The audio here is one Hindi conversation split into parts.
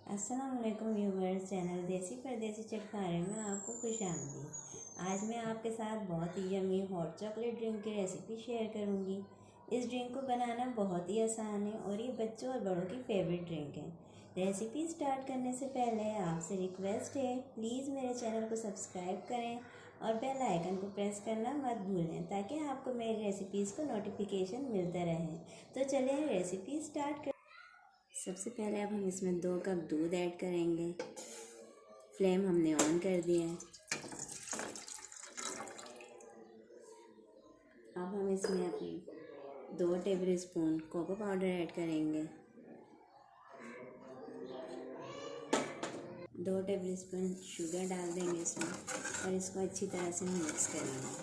अस्सलाम वालेकुम व्यूवर्स, चैनल देसी परदेसी चटखारे में आपको खुशामदीद। आज मैं आपके साथ बहुत ही यम्मी हॉट चॉकलेट ड्रिंक की रेसिपी शेयर करूंगी। इस ड्रिंक को बनाना बहुत ही आसान है और ये बच्चों और बड़ों की फेवरेट ड्रिंक है। रेसिपी स्टार्ट करने से पहले आपसे रिक्वेस्ट है, प्लीज़ मेरे चैनल को सब्सक्राइब करें और बेल आइकन को प्रेस करना मत भूलें ताकि आपको मेरी रेसिपीज़ को नोटिफिकेशन मिलता रहे। तो चलिए रेसिपी स्टार्ट कर। सबसे पहले अब हम इसमें 2 कप दूध ऐड करेंगे। फ्लेम हमने ऑन कर दिया है। अब हम इसमें अपनी 2 tablespoon cocoa powder add करेंगे। 2 टेबल स्पून शुगर डाल देंगे इसमें और इसको अच्छी तरह से मिक्स करेंगे।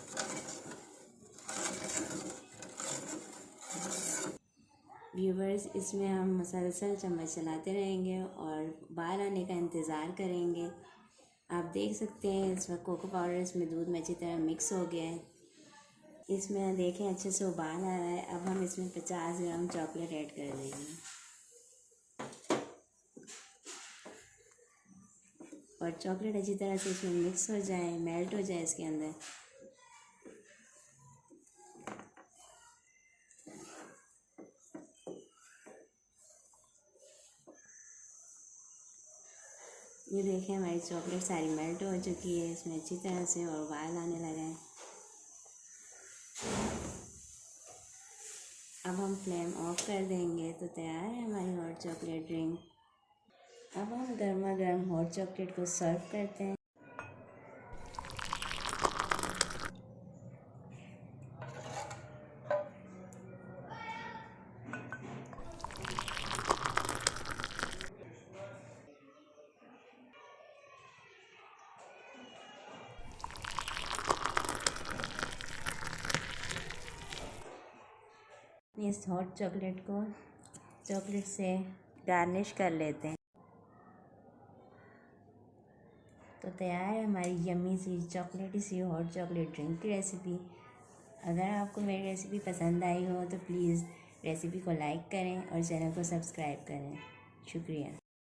व्यूवर्स, इसमें हम मुसलसल चम्मच चलाते रहेंगे और बाल आने का इंतज़ार करेंगे। आप देख सकते हैं इस वक्त कोको पाउडर इसमें दूध में अच्छी तरह मिक्स हो गया है। इसमें देखें अच्छे से उबाल आ रहा है। अब हम इसमें 50 ग्राम चॉकलेट ऐड कर देंगे और चॉकलेट अच्छी तरह से इसमें मिक्स हो जाए, मेल्ट हो जाए इसके अंदर। ये देखें हमारी चॉकलेट सारी मेल्ट हो चुकी है इसमें अच्छी तरह से और उबाल आने लगा है। अब हम फ्लेम ऑफ कर देंगे तो तैयार है हमारी हॉट चॉकलेट ड्रिंक। अब हम गर्मा गर्म हॉट चॉकलेट को सर्व करते हैं। इस हॉट चॉकलेट को चॉकलेट से गार्निश कर लेते हैं तो तैयार है हमारी यम्मी सी चॉकलेटी सी हॉट चॉकलेट ड्रिंक की रेसिपी। अगर आपको मेरी रेसिपी पसंद आई हो तो प्लीज़ रेसिपी को लाइक करें और चैनल को सब्सक्राइब करें। शुक्रिया।